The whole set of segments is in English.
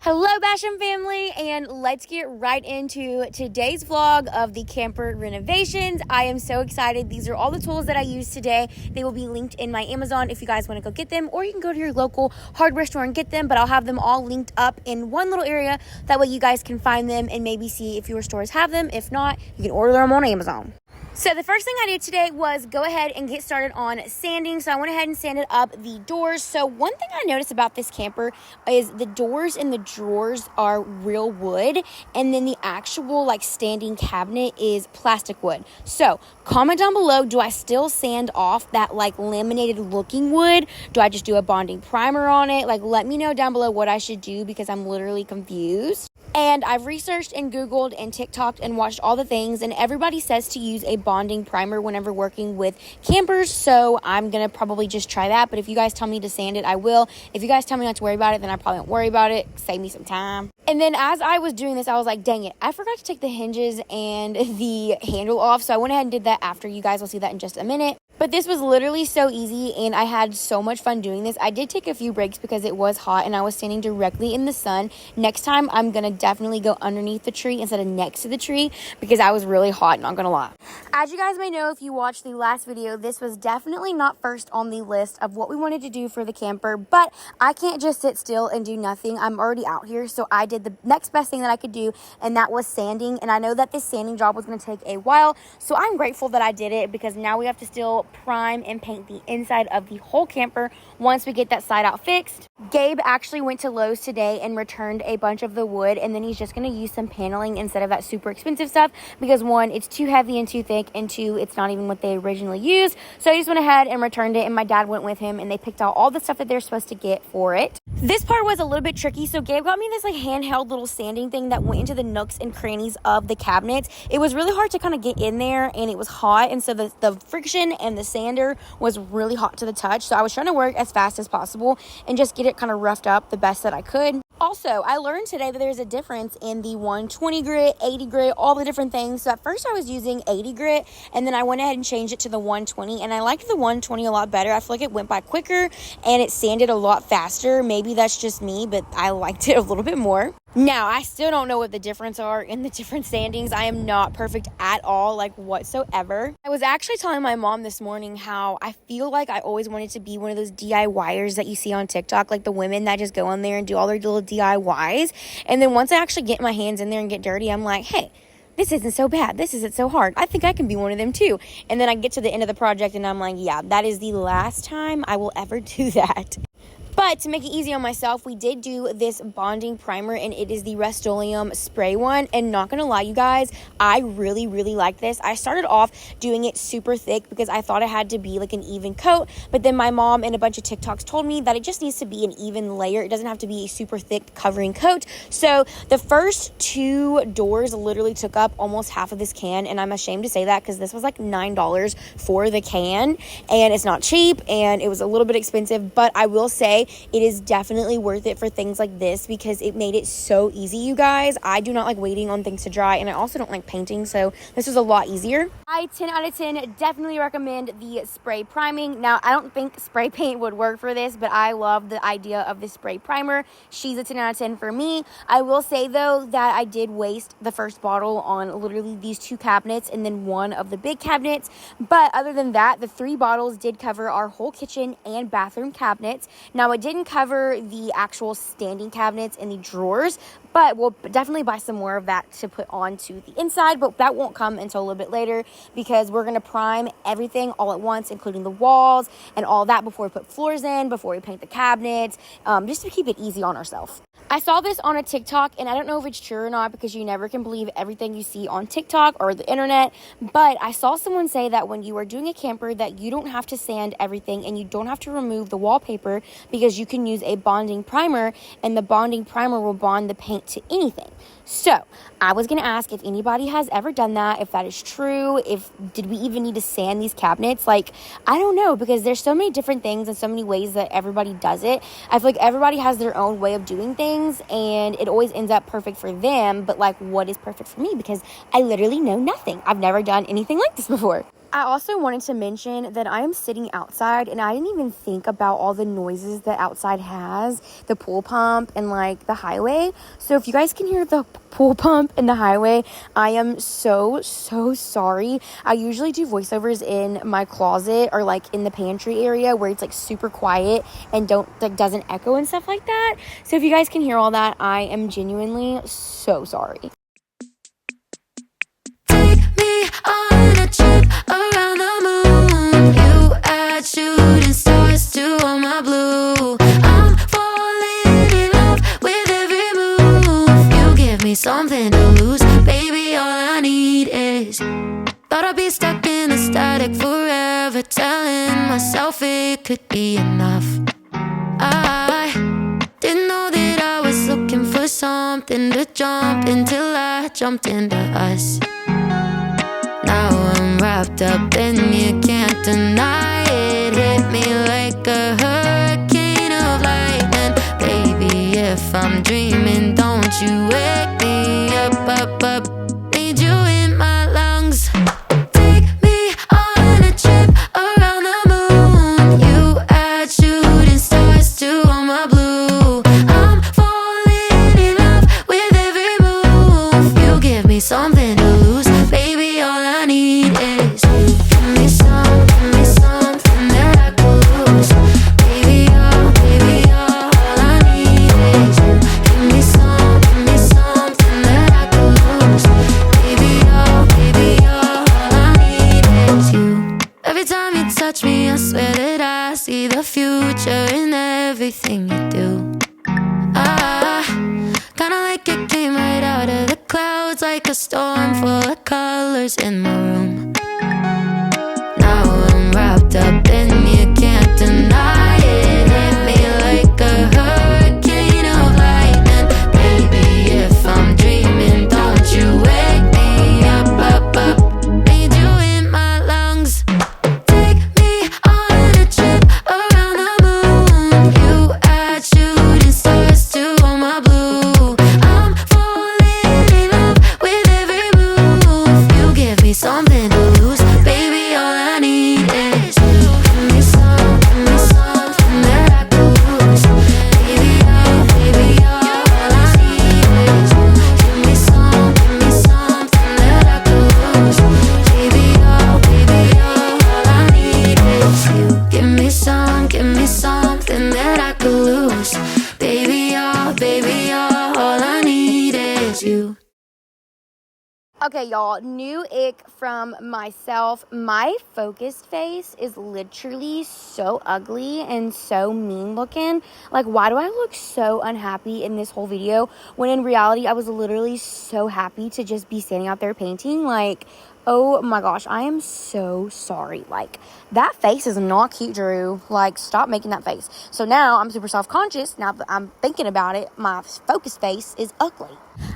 Hello Basham family, and let's get right into today's vlog of the camper renovations. I am so excited. These are all the tools that I used today. They will be linked in my Amazon if you guys want to go get them, or you can go to your local hardware store and get them, but I'll have them all linked up in one little area. That way you guys can find them and maybe see if your stores have them. If not, you can order them on Amazon. So the first thing I did today was go ahead and get started on sanding. So I went ahead and sanded up the doors. So one thing I noticed about this camper is the doors and the drawers are real wood, and then the actual standing cabinet is plastic wood. So comment down below, do I still sand off that laminated looking wood? Do I just do a bonding primer on it? Let me know down below what I should do, because I'm literally confused. And I've researched and Googled and TikToked and watched all the things, and everybody says to use a bonding primer whenever working with campers, so I'm going to probably just try that. But if you guys tell me to sand it, I will. If you guys tell me not to worry about it, then I probably won't worry about it. Save me some time. And then as I was doing this, I was like, dang it, I forgot to take the hinges and the handle off, so I went ahead and did that after. You guys will see that in just a minute. But this was literally so easy, and I had so much fun doing this. I did take a few breaks because it was hot and I was standing directly in the sun. Next time, I'm going to definitely go underneath the tree instead of next to the tree, because I was really hot, not going to lie. As you guys may know, if you watched the last video, this was definitely not first on the list of what we wanted to do for the camper, but I can't just sit still and do nothing. I'm already out here, so I did the next best thing that I could do, and that was sanding. And I know that this sanding job was going to take a while, so I'm grateful that I did it, because now we have to still prime and paint the inside of the whole camper once we get that side out fixed. Gabe actually went to Lowe's today and returned a bunch of the wood, and then he's just going to use some paneling instead of that super expensive stuff, because one, it's too heavy and too thick, and two, it's not even what they originally used. So he just went ahead and returned it, and my dad went with him, and they picked out all the stuff that they're supposed to get for it. This part was a little bit tricky, so Gabe got me this handheld little sanding thing that went into the nooks and crannies of the cabinets. It was really hard to kind of get in there, and it was hot, and so the friction and the sander was really hot to the touch. So I was trying to work as fast as possible and just get it kind of roughed up the best that I could. Also, I learned today that there's a difference in the 120 grit, 80 grit, all the different things. So at first I was using 80 grit, and then I went ahead and changed it to the 120, and I liked the 120 a lot better. I feel like it went by quicker and it sanded a lot faster. Maybe that's just me, but I liked it a little bit more. Now, I still don't know what the difference are in the different sandings. I am not perfect at all, whatsoever. I was actually telling my mom this morning how I feel like I always wanted to be one of those DIYers that you see on TikTok, the women that just go on there and do all their little DIYs. And then once I actually get my hands in there and get dirty, I'm like, hey, this isn't so bad. This isn't so hard. I think I can be one of them too. And then I get to the end of the project and I'm like, yeah, that is the last time I will ever do that. But to make it easy on myself, we did do this bonding primer, and it is the Rust-Oleum spray one. And not gonna lie, you guys, I really, really like this. I started off doing it super thick because I thought it had to be an even coat. But then my mom and a bunch of TikToks told me that it just needs to be an even layer. It doesn't have to be a super thick covering coat. So the first two doors literally took up almost half of this can. And I'm ashamed to say that because this was $9 for the can. And it's not cheap, and it was a little bit expensive. But I will say, it is definitely worth it for things like this, because it made it so easy, you guys. I do not like waiting on things to dry, and I also don't like painting, so this was a lot easier. I 10 out of 10 definitely recommend the spray priming. Now, I don't think spray paint would work for this, but I love the idea of the spray primer. She's a 10 out of 10 for me. I will say, though, that I did waste the first bottle on literally these two cabinets and then one of the big cabinets. But other than that, the 3 bottles did cover our whole kitchen and bathroom cabinets. Now, it didn't cover the actual standing cabinets and the drawers, but we'll definitely buy some more of that to put onto the inside, but that won't come until a little bit later, because we're going to prime everything all at once, including the walls and all that, before we put floors in, before we paint the cabinets, just to keep it easy on ourselves. I saw this on a TikTok, and I don't know if it's true or not, because you never can believe everything you see on TikTok or the internet, but I saw someone say that when you are doing a camper, that you don't have to sand everything and you don't have to remove the wallpaper, because you can use a bonding primer, and the bonding primer will bond the paint to anything. So I was going to ask if anybody has ever done that, if that is true, did we even need to sand these cabinets? I don't know, because there's so many different things and so many ways that everybody does it. I feel like everybody has their own way of doing things, and it always ends up perfect for them. But what is perfect for me? Because I literally know nothing. I've never done anything like this before. I also wanted to mention that I am sitting outside and I didn't even think about all the noises that outside has, the pool pump and like the highway. So if you guys can hear the pool pump and the highway, I am so sorry. I usually do voiceovers in my closet or like in the pantry area where it's like super quiet and doesn't echo and stuff like that. So if you guys can hear all that, I am genuinely so sorry. On a trip around the moon, you add shooting stars to all my blue. I'm falling in love with every move. You give me something to lose, baby. All I need is. Thought I'd be stuck in the static forever, telling myself it could be enough. I didn't know that I was looking for something to jump until I jumped into us. Now I'm wrapped up and you can't deny it. Hit me like a hurricane of lightning. Baby, if I'm dreaming, don't you wake me up. Need you in my lungs. Take me on a trip around the moon. You add shooting stars to all my blue. I'm falling in love with every move. You give me something to lose, baby. All I need is give me something that I could lose, baby. All I need is give me something that I could lose, baby. All I need is you. Every time you touch me, I swear that I see the future in everything you do. Kinda like it came right out of the clouds, like a storm full of colors in my room. Now I'm wrapped up and you can't deny it. Hit me like a hurricane of lightning. Baby, if I'm dreaming, don't you wake me up. Need you in my lungs. Take me on a trip around the moon. You add shooting stars to all my blue. I'm falling in love with every move. You give me something to lose, baby. All I need is give me something that I could lose, baby. All I need is give me something that I could lose, baby. All I need is you. Give me something that I could lose, baby. All I need is you. Okay, y'all, new ick from myself. My focused face is literally so ugly and so mean looking. Like, why do I look so unhappy in this whole video when in reality I was literally so happy to just be standing out there painting? Like, oh my gosh, I am so sorry. Like, that face is not cute, Drew. Like, stop making that face. So now I'm super self-conscious. Now that I'm thinking about it, my focused face is ugly.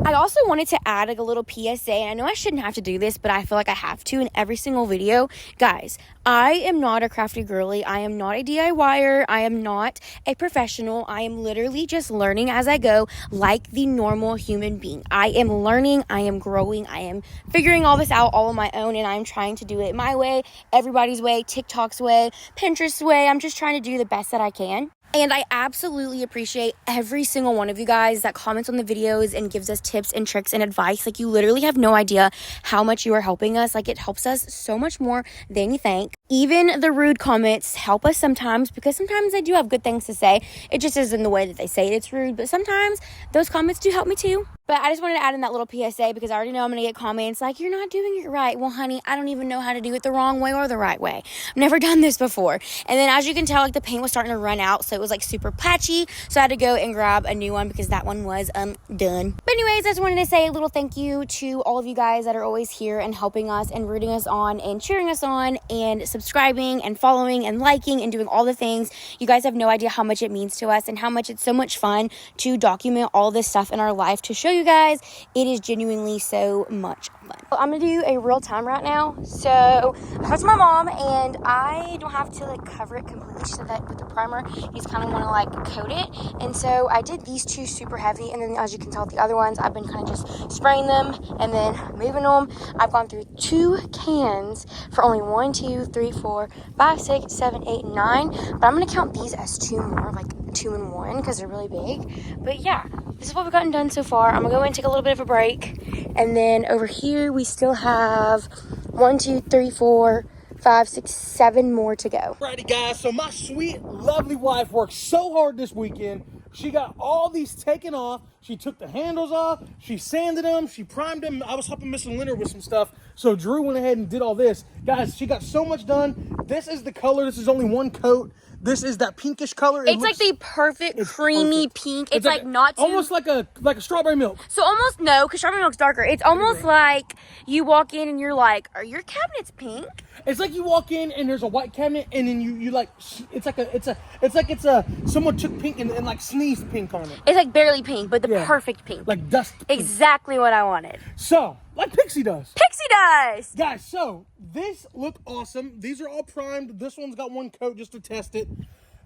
I also wanted to add like a little PSA, and I know I shouldn't have to do this, but I feel like I have to in every single video. Guys, I am not a crafty girly. I am not a DIYer. I am not a professional. I am literally just learning as I go, like the normal human being. I am learning. I am growing. I am figuring all this out all on my own, and I'm trying to do it my way, everybody's way, TikTok's way, Pinterest's way. I'm just trying to do the best that I can. And I absolutely appreciate every single one of you guys that comments on the videos and gives us tips and tricks and advice. Like, you literally have no idea how much you are helping us. Like, it helps us so much more than you think. Even the rude comments help us sometimes, because sometimes they do have good things to say. It just isn't the way that they say it, it's rude. But sometimes those comments do help me too. But I just wanted to add in that little PSA because I already know I'm going to get comments like, you're not doing it right. Well, honey, I don't even know how to do it the wrong way or the right way. I've never done this before. And then as you can tell, like, the paint was starting to run out. So it was like super patchy. So I had to go and grab a new one because that one was done. But anyways, I just wanted to say a little thank you to all of you guys that are always here and helping us and rooting us on and cheering us on and subscribing and following and liking and doing all the things. You guys have no idea how much it means to us and how much it's so much fun to document all this stuff in our life to show you guys. It is genuinely so much fun. I'm gonna do a real time right now. So I talked to my mom, and I don't have to like cover it completely. She said that with the primer, you just kind of want to like coat it. And so I did these two super heavy, and then as you can tell, the other ones I've been kind of just spraying them and then moving them. I've gone through 2 cans for only 1, 2, 3, 4, 5, 6, 7, 8, 9. But I'm gonna count these as 2 more, like 2 in 1, because they're really big. But yeah, this is what we've gotten done so far. I'm gonna go in and take a little bit of a break, and then over here we still have 1, 2, 3, 4, 5, 6, 7 more to go. Alrighty guys, so my sweet, lovely wife worked so hard this weekend. She got all these taken off. She took the handles off. She sanded them. She primed them. I was helping Miss Leonard with some stuff. So Drew went ahead and did all this. Guys, she got so much done. This is the color. This is only 1 coat. This is that pinkish color. It's like the perfect creamy pink. It's like not too... Almost like a strawberry milk. So almost, no, because strawberry milk's darker. It's almost like you walk in and you're like, are your cabinets pink? It's like you walk in and there's a white cabinet, and then you like, it's like someone took pink and like sneezed pink on it. It's like barely pink, but the perfect pink. Like dust pink. Exactly what I wanted. So, like Pixie does. Pixie does! Guys, so this looked awesome. These are all primed. This one's got 1 coat just to test it.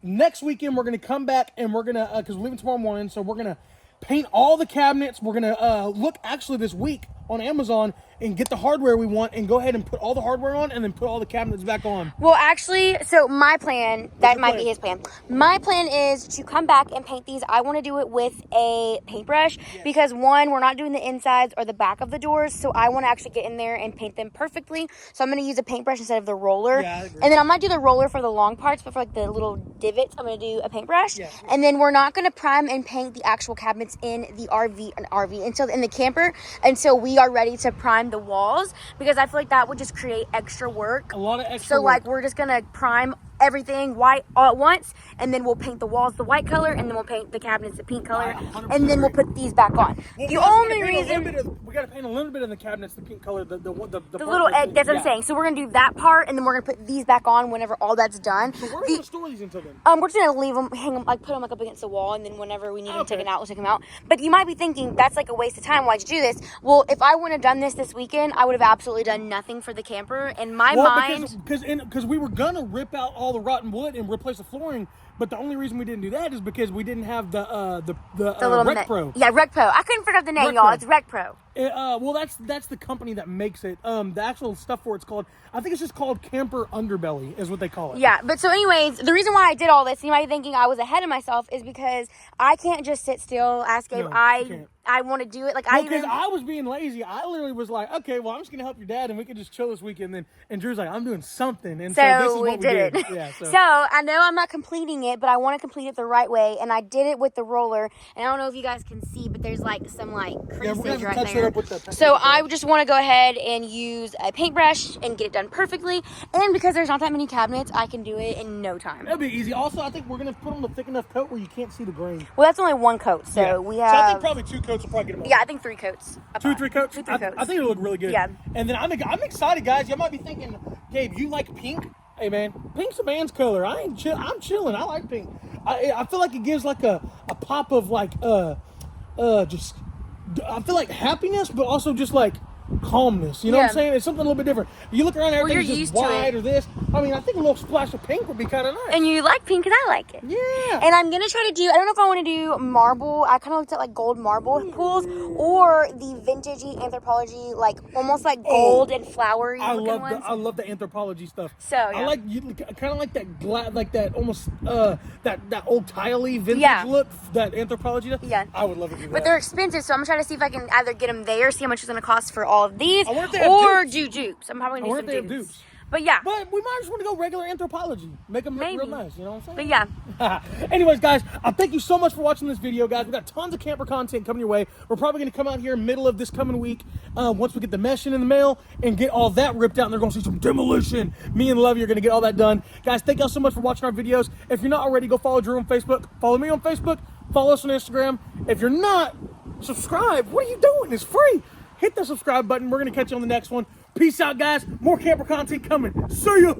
Next weekend, we're going to come back and we're going to, because we're leaving tomorrow morning, so we're going to paint all the cabinets. We're going to look actually this week on Amazon and get the hardware we want and go ahead and put all the hardware on and then put all the cabinets back on. Well, actually, so my plan, that might be his plan. My plan is to come back and paint these. I want to do it with a paintbrush because, one, we're not doing the insides or the back of the doors, so I want to actually get in there and paint them perfectly. So I'm going to use a paintbrush instead of the roller. Yeah, I agree. And then I might do the roller for the long parts, but for like the little divots, I'm going to do a paintbrush. Yeah. And then we're not going to prime and paint the actual cabinets in the RV in the camper until we are ready to prime the walls, because I feel like that would just create extra work. A lot of extra work. So like we're just gonna prime everything white all at once, and then we'll paint the walls the white color, and then we'll paint the cabinets the pink color, and then we'll put these back on. Well, the only reason we gotta paint a little bit of the cabinets the pink color, the little egg. That's what I'm saying. So we're gonna do that part, and then we're gonna put these back on whenever all that's done. So where are we gonna store these until then? We're just gonna leave them, hang them, like put them like up against the wall, and then whenever we need them taken out, we'll take them out. But you might be thinking that's like a waste of time. Why'd you do this? Well, if I wouldn't have done this weekend, I would have absolutely done nothing for the camper. In my mind, because we were gonna rip out all the rotten wood and replace the flooring, but the only reason we didn't do that is because we didn't have the little Rec Pro. Yeah, Rec Pro. I couldn't figure out the name, y'all. It's Rec Pro. Well, that's the company that makes it. The actual stuff for it's called, I think it's just called Camper Underbelly is what they call it. Yeah, but so anyways, the reason why I did all this, you might be thinking I was ahead of myself, is because I can't just sit still, ask Gabe. No, I want to do it. Like because I was being lazy. I literally was like, okay, well, I'm just gonna help your dad, and we can just chill this weekend. And Drew's like, I'm doing something, and so this is what we did. Yeah, so I know I'm not completing it, but I want to complete it the right way, and I did it with the roller. And I don't know if you guys can see, but there's like some like creases right there. So I just want to go ahead and use a paintbrush and get it done perfectly. And because there's not that many cabinets, I can do it in no time. That'll be easy. Also, I think we're gonna put on the thick enough coat where you can't see the grain. Well, that's only 1 coat, so we have. So I think probably 2 coats will probably get them. Yeah, I think 3 coats. 2 or 3 coats. 2 or 3 coats. I think it'll look really good. Yeah. And then I'm excited, guys. You might be thinking, Gabe, you like pink? Hey man, pink's a man's color. I'm chilling. I like pink. I feel like it gives like a pop of like just, I feel like happiness, but also just like calmness. You know what I'm saying? It's something a little bit different. You look around, everything's just white or this. I mean, I think a little splash of pink would be kind of nice. And you like pink, because I like it. Yeah. And I'm going to try to do, I don't know if I want to do marble. I kind of looked at like gold marble pools, or the vintagey anthropology, like almost like gold and flowery looking ones. I love the anthropology stuff. So yeah. I like kind of like that like that almost that old tiley vintage look, that anthropology stuff. Yeah. I would love to do that. But they're expensive, so I'm trying to see if I can either get them there, see how much it's going to cost for all of these, or do dupes. I'm probably going to do some dupes. But yeah. But we might just want to go regular anthropology. Make them look real nice, you know what I'm saying? But yeah. Anyways, guys, thank you so much for watching this video, guys. We got tons of camper content coming your way. We're probably going to come out here middle of this coming week once we get the mesh in the mail and get all that ripped out, and they're going to see some demolition. Me and Lovey are going to get all that done. Guys, thank y'all so much for watching our videos. If you're not already, go follow Drew on Facebook. Follow me on Facebook. Follow us on Instagram. If you're not, subscribe. What are you doing? It's free. Hit the subscribe button. We're going to catch you on the next one. Peace out, guys. More camper content coming. See ya.